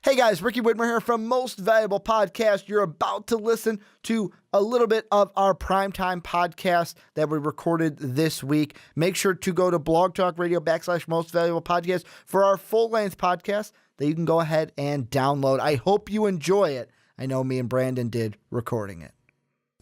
Hey guys, Ricky Widmer here from Most Valuable Podcast. You're about to listen to a little bit of our primetime podcast that we recorded this week. Make sure to go to Blog Talk Radio / Most Valuable Podcast for our full-length podcast that you can go ahead and download. I hope you enjoy it. I know me and Brandon did recording it.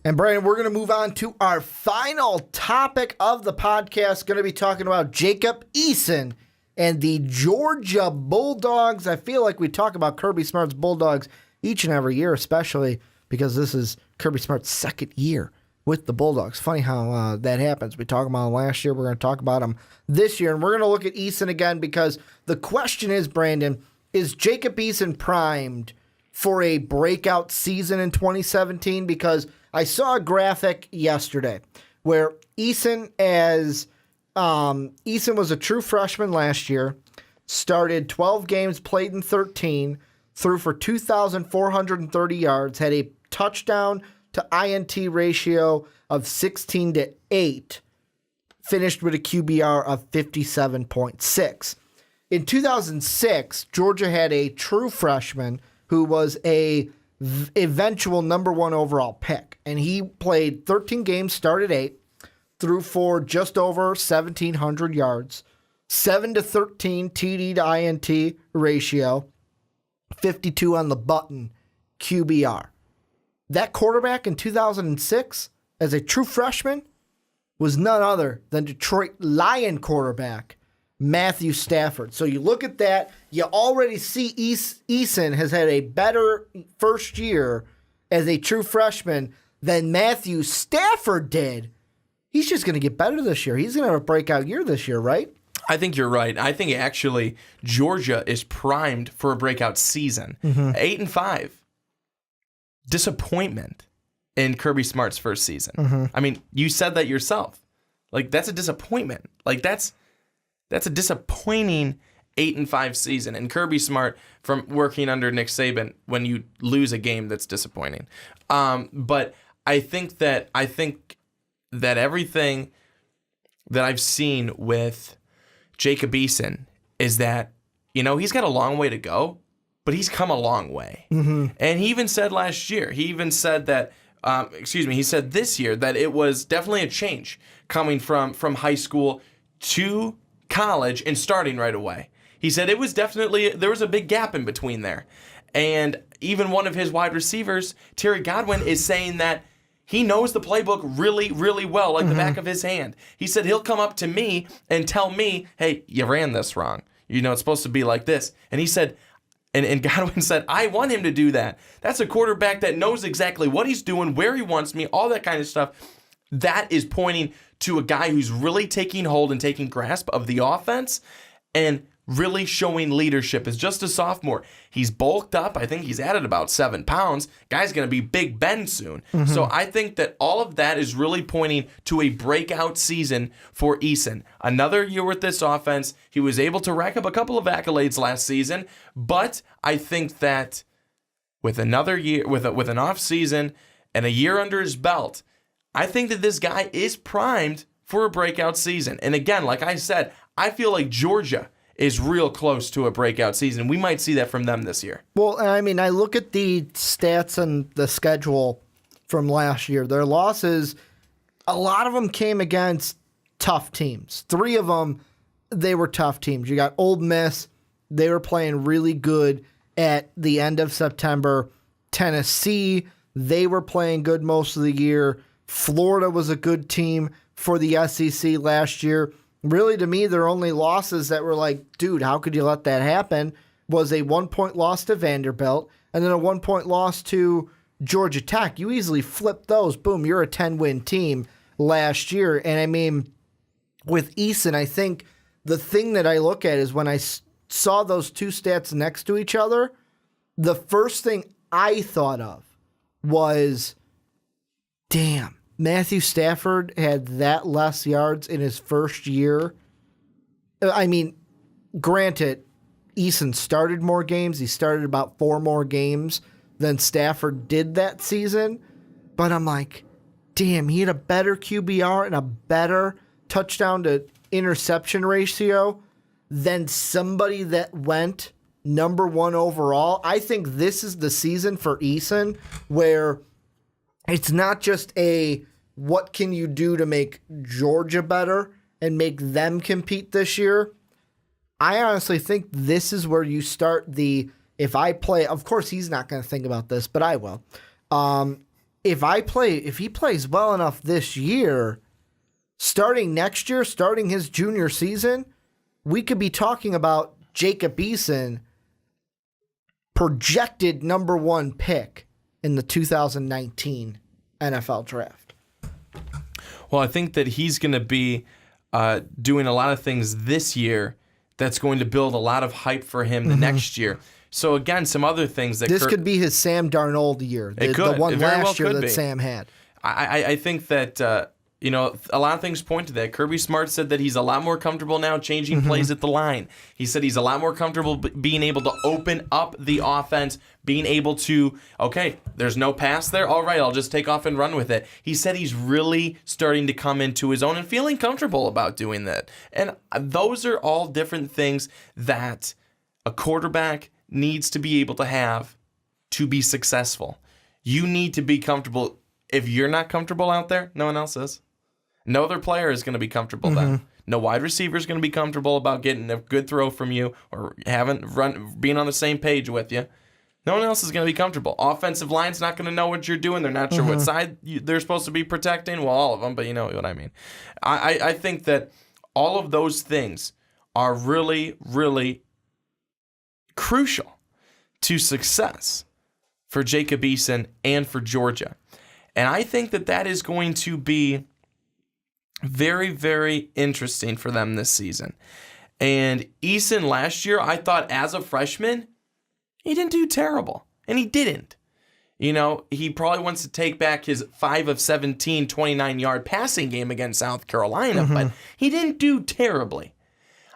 And Brandon, we're going to move on to our final topic of the podcast. Going to be talking about Jacob Eason and the Georgia Bulldogs. I feel like we talk about Kirby Smart's Bulldogs each and every year, especially because this is Kirby Smart's second year with the Bulldogs. Funny how that happens. We talked about them last year. We're going to talk about them this year. And we're going to look at Eason again because the question is, Brandon, is Jacob Eason primed for a breakout season in 2017? Because I saw a graphic yesterday where Eason was a true freshman last year, started 12 games, played in 13, threw for 2,430 yards, had a touchdown to INT ratio of 16-8, finished with a QBR of 57.6. In 2006, Georgia had a true freshman who was a eventual number one overall pick, and he played 13 games, started 8, threw for just over 1,700 yards, 7-13 TD to INT ratio, 52 on the button QBR. That quarterback in 2006, as a true freshman, was none other than Detroit Lion quarterback Matthew Stafford. So you look at that, you already see Eason has had a better first year as a true freshman than Matthew Stafford did. He's just going to get better this year. He's going to have a breakout year this year, right? I think you're right. I think actually Georgia is primed for a breakout season. 8-5. Disappointment in Kirby Smart's first season. I mean, you said that yourself. Like, that's a disappointment. Like, that's a disappointing 8-5 season. And Kirby Smart, from working under Nick Saban, when you lose a game, that's disappointing. But I think that everything that I've seen with Jacob Eason is that, you know, he's got a long way to go, but he's come a long way. And he even said last year, he said this year that it was definitely a change coming from high school to college and starting right away. He said it was definitely, there was a big gap in between there. And even one of his wide receivers, Terry Godwin, is saying that he knows the playbook really, really well, like the back of his hand. He said he'll come up to me and tell me, hey, you ran this wrong. You know, it's supposed to be like this. And he said, and Godwin said, I want him to do that. That's a quarterback that knows exactly what he's doing, where he wants me, all that kind of stuff. That is pointing to a guy who's really taking hold and taking grasp of the offense and really showing leadership. As just a sophomore, he's bulked up. I think he's added about 7 pounds. Guy's going to be Big Ben soon. So I think that all of that is really pointing to a breakout season for Eason. Another year with this offense. He was able to rack up a couple of accolades last season, but I think that with another year, with an off season and a year under his belt, I think that this guy is primed for a breakout season. And again, like I said, I feel like Georgia is real close to a breakout season. We might see that from them this year. Well, I mean, I look at the stats and the schedule from last year. Their losses, a lot of them came against tough teams. 3 of them, they were tough teams. You got Ole Miss. They were playing really good at the end of September. Tennessee, they were playing good most of the year. Florida was a good team for the SEC last year. Really, to me, their only losses that were like, dude, how could you let that happen, was a 1-point loss to Vanderbilt and then a 1-point loss to Georgia Tech. You easily flip those. Boom, you're a 10-win team last year. And I mean, with Eason, I think the thing that I look at is when I saw those two stats next to each other, the first thing I thought of was, damn, Matthew Stafford had that less yards in his first year. I mean, granted, Eason started more games. He started about 4 more games than Stafford did that season. But I'm like, damn, he had a better QBR and a better touchdown to interception ratio than somebody that went number 1 overall. I think this is the season for Eason where it's not just a what can you do to make Georgia better and make them compete this year. I honestly think this is where you start if I play, of course he's not going to think about this, but I will. If he plays well enough this year, starting next year, starting his junior season, we could be talking about Jacob Eason projected number 1 pick in the 2019 NFL draft. Well, I think that he's going to be doing a lot of things this year that's going to build a lot of hype for him the next year. So, again, some other things that this could be his Sam Darnold year, the one last year that Sam had. I think that, a lot of things point to that. Kirby Smart said that he's a lot more comfortable now changing plays at the line. He said he's a lot more comfortable being able to open up the offense, being able to, okay, there's no pass there. All right, I'll just take off and run with it. He said he's really starting to come into his own and feeling comfortable about doing that. And those are all different things that a quarterback needs to be able to have to be successful. You need to be comfortable. If you're not comfortable out there, no one else is. No other player is going to be comfortable then. No wide receiver is going to be comfortable about getting a good throw from you or being on the same page with you. No one else is going to be comfortable. Offensive line's not going to know what you're doing. They're not sure what side they're supposed to be protecting. Well, all of them, but you know what I mean. I think that all of those things are really, really crucial to success for Jacob Eason and for Georgia. And I think that is going to be very, very interesting for them this season. And Eason last year, I thought as a freshman, he didn't do terrible. And he didn't. He probably wants to take back his 5 of 17, 29-yard passing game against South Carolina, but he didn't do terribly.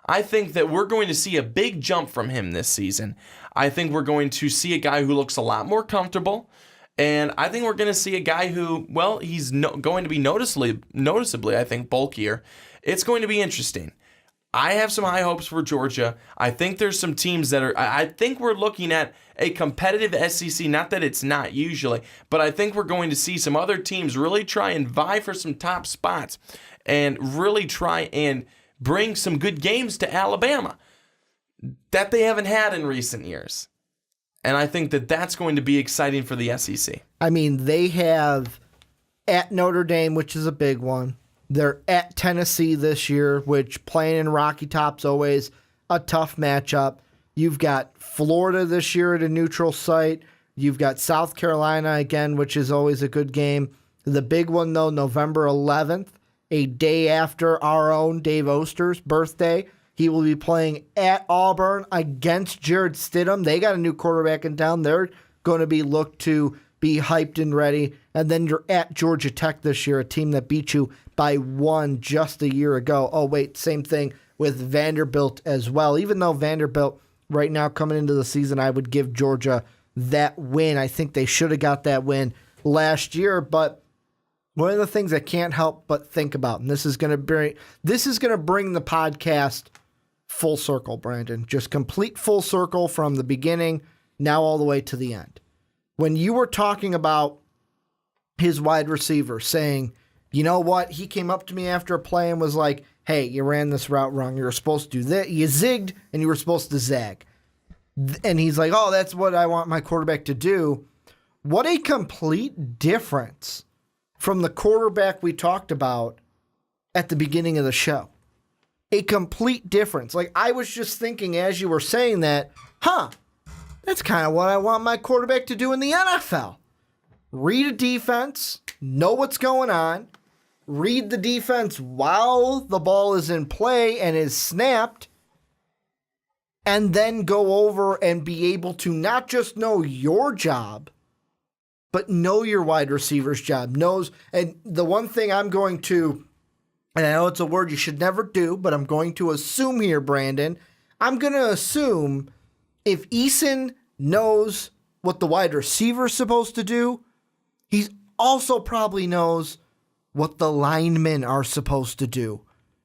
I think that we're going to see a big jump from him this season. I think we're going to see a guy who looks a lot more comfortable. And I think we're going to see a guy who, well, he's going to be noticeably, I think, bulkier. It's going to be interesting. I have some high hopes for Georgia. I think there's some teams I think we're looking at a competitive SEC, not that it's not usually, but I think we're going to see some other teams really try and vie for some top spots and really try and bring some good games to Alabama that they haven't had in recent years. And I think that's going to be exciting for the SEC. I mean, they have at Notre Dame, which is a big one. They're at Tennessee this year, which playing in Rocky Top's always a tough matchup. You've got Florida this year at a neutral site. You've got South Carolina again, which is always a good game. The big one, though, November 11th, a day after our own Dave Oster's birthday. He will be playing at Auburn against Jared Stidham. They got a new quarterback in town. They're going to be looked to be hyped and ready. And then you're at Georgia Tech this year, a team that beat you by 1 just a year ago. Oh, wait, same thing with Vanderbilt as well. Even though Vanderbilt right now coming into the season, I would give Georgia that win. I think they should have got that win last year. But one of the things I can't help but think about, and this is going to bring the podcast full circle, Brandon. Just complete full circle from the beginning, now all the way to the end. When you were talking about his wide receiver saying, you know what, he came up to me after a play and was like, hey, you ran this route wrong. You were supposed to do that. You zigged and you were supposed to zag. And he's like, oh, that's what I want my quarterback to do. What a complete difference from the quarterback we talked about at the beginning of the show. A complete difference. Like, I was just thinking as you were saying that, that's kind of what I want my quarterback to do in the NFL. Read a defense, know what's going on, read the defense while the ball is in play and is snapped, and then go over and be able to not just know your job, but know your wide receiver's job. And the one thing I'm going to, and I know it's a word you should never do, but I'm going to assume here, Brandon, I'm going to assume if Eason knows what the wide receiver is supposed to do, he also probably knows what the linemen are supposed to do.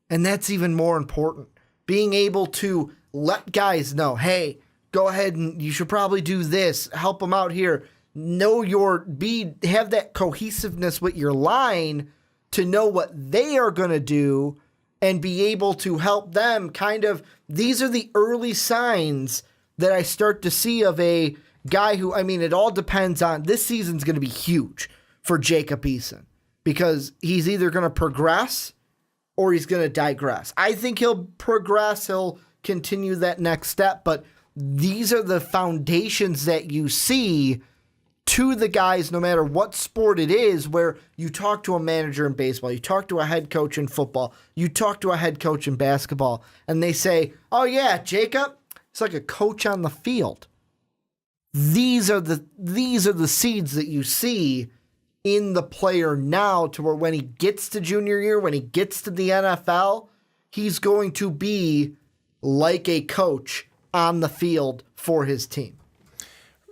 And that's even more important. Being able to let guys know, hey, go ahead and you should probably do this, help them out here. Have that cohesiveness with your line to know what they are going to do and be able to help them these are the early signs that I start to see of a guy who, it all depends on, this season's going to be huge for Jacob Eason because he's either going to progress or he's going to digress. I think he'll progress, he'll continue that next step, but these are the foundations that you see to the guys, no matter what sport it is, where you talk to a manager in baseball, you talk to a head coach in football, you talk to a head coach in basketball, and they say, oh yeah, Jacob, it's like a coach on the field. These are the seeds that you see in the player now, to where when he gets to junior year, when he gets to the NFL, he's going to be like a coach on the field for his team.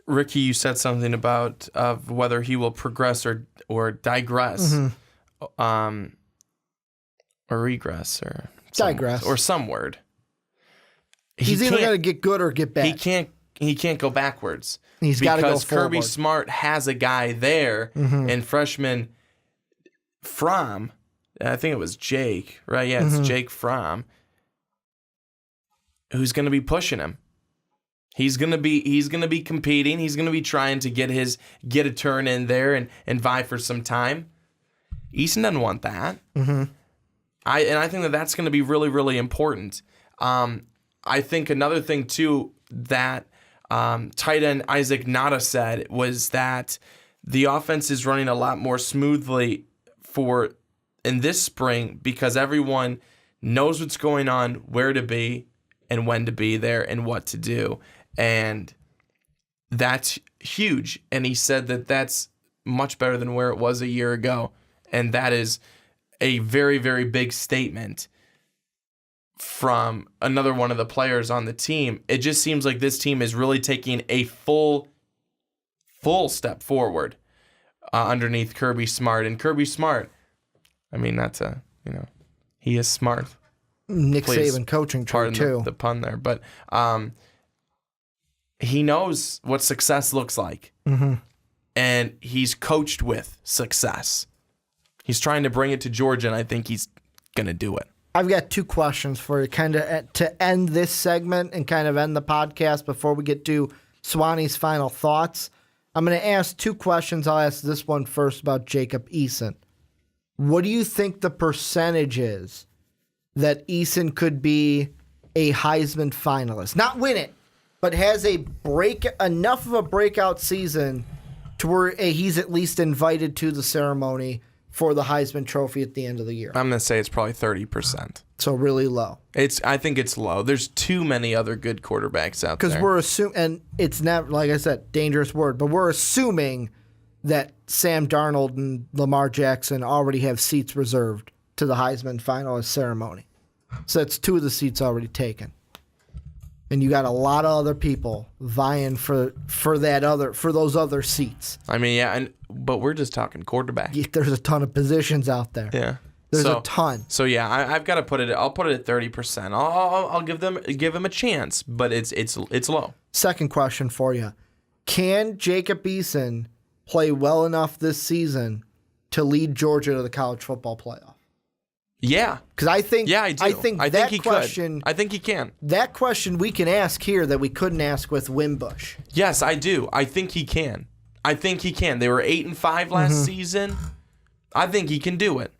Ricky, you said something about whether he will progress or digress, or regress, or digress, or some word. He's either going to get good or get bad. He can't go backwards. He's got to go because forward. Kirby Smart has a guy there, and freshman Fromm, I think it was Jake, right? Yeah, it's Jake Fromm, who's going to be pushing him. He's gonna be competing. He's gonna be trying to get a turn in there and vie for some time. Eason doesn't want that. I think that's gonna be really, really important. I think another thing too that tight end Isaac Nada said was that the offense is running a lot more smoothly in this spring because everyone knows what's going on, where to be, and when to be there, and what to do. And that's huge. And he said that that's much better than where it was a year ago. And that is a very, very big statement from another one of the players on the team. It just seems like this team is really taking a full step forward underneath Kirby Smart. And Kirby Smart, he is smart. Nick Saban coaching tree too. The pun there. But he knows what success looks like. And he's coached with success. He's trying to bring it to Georgia, and I think he's going to do it. I've got two questions for you kind of to end this segment and kind of end the podcast before we get to Swanee's final thoughts. I'm going to ask two questions. I'll ask this one first about Jacob Eason. What do you think the percentage is that Eason could be a Heisman finalist? Not win it, but has enough of a breakout season to where he's at least invited to the ceremony for the Heisman Trophy at the end of the year. I'm going to say it's probably 30%. So really low. I think it's low. There's too many other good quarterbacks out there. Because we're assuming, and it's not, like I said, dangerous word, but we're assuming that Sam Darnold and Lamar Jackson already have seats reserved to the Heisman finalist ceremony. So that's two of the seats already taken. And you got a lot of other people vying for those other seats. But we're just talking quarterback. Yeah, there's a ton of positions out there. Yeah, there's a ton. So yeah, I've got to put it. I'll put it at 30%. I'll give them a chance, but it's low. Second question for you: can Jacob Eason play well enough this season to lead Georgia to the college football playoff? Yeah, because I think I do. I think he question. Could. I think he can. That question we can ask here that we couldn't ask with Wimbush. Yes, I do. I think he can. They were 8-5 last season. I think he can do it.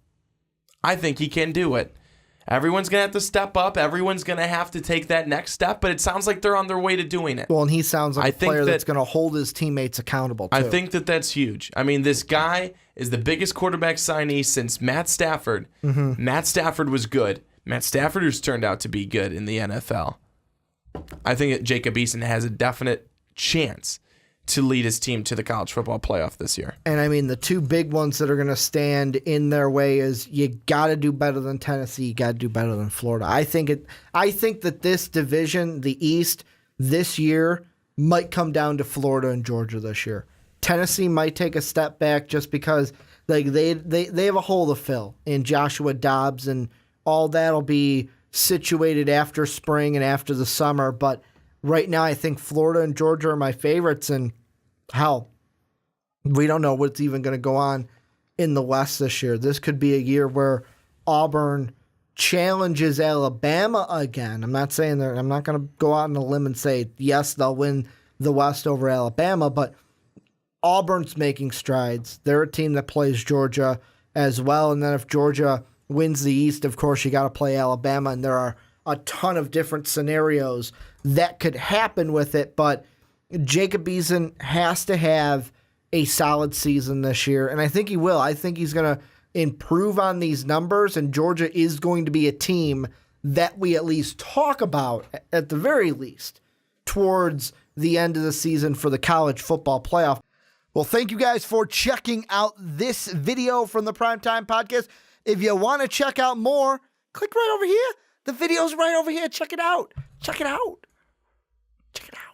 Everyone's going to have to step up. Everyone's going to have to take that next step, but it sounds like they're on their way to doing it. Well, and he sounds like a player that's going to hold his teammates accountable, too. I think that's huge. This guy is the biggest quarterback signee since Matt Stafford. Matt Stafford was good. Matt Stafford has turned out to be good in the NFL. I think that Jacob Eason has a definite chance to lead his team to the college football playoff this year. And the two big ones that are going to stand in their way is you got to do better than Tennessee, you got to do better than Florida. I think that this division, the East, this year might come down to Florida and Georgia this year. Tennessee might take a step back just because they have a hole to fill in Joshua Dobbs, and all that'll be situated after spring and after the summer, but right now I think Florida and Georgia are my favorites, and hell, we don't know what's even going to go on in the West this year. This could be a year where Auburn challenges Alabama again. I'm not saying that. I'm not going to go out on a limb and say, yes, they'll win the West over Alabama, but Auburn's making strides. They're a team that plays Georgia as well. And then if Georgia wins the East, of course, you got to play Alabama. And there are a ton of different scenarios that could happen with it. But Jacob Eason has to have a solid season this year. And I think he will. I think he's going to improve on these numbers. And Georgia is going to be a team that we at least talk about, at the very least, towards the end of the season for the college football playoff. Well, thank you guys for checking out this video from the Primetime Podcast. If you want to check out more, click right over here. The video's right over here. Check it out. Check it out. Check it out.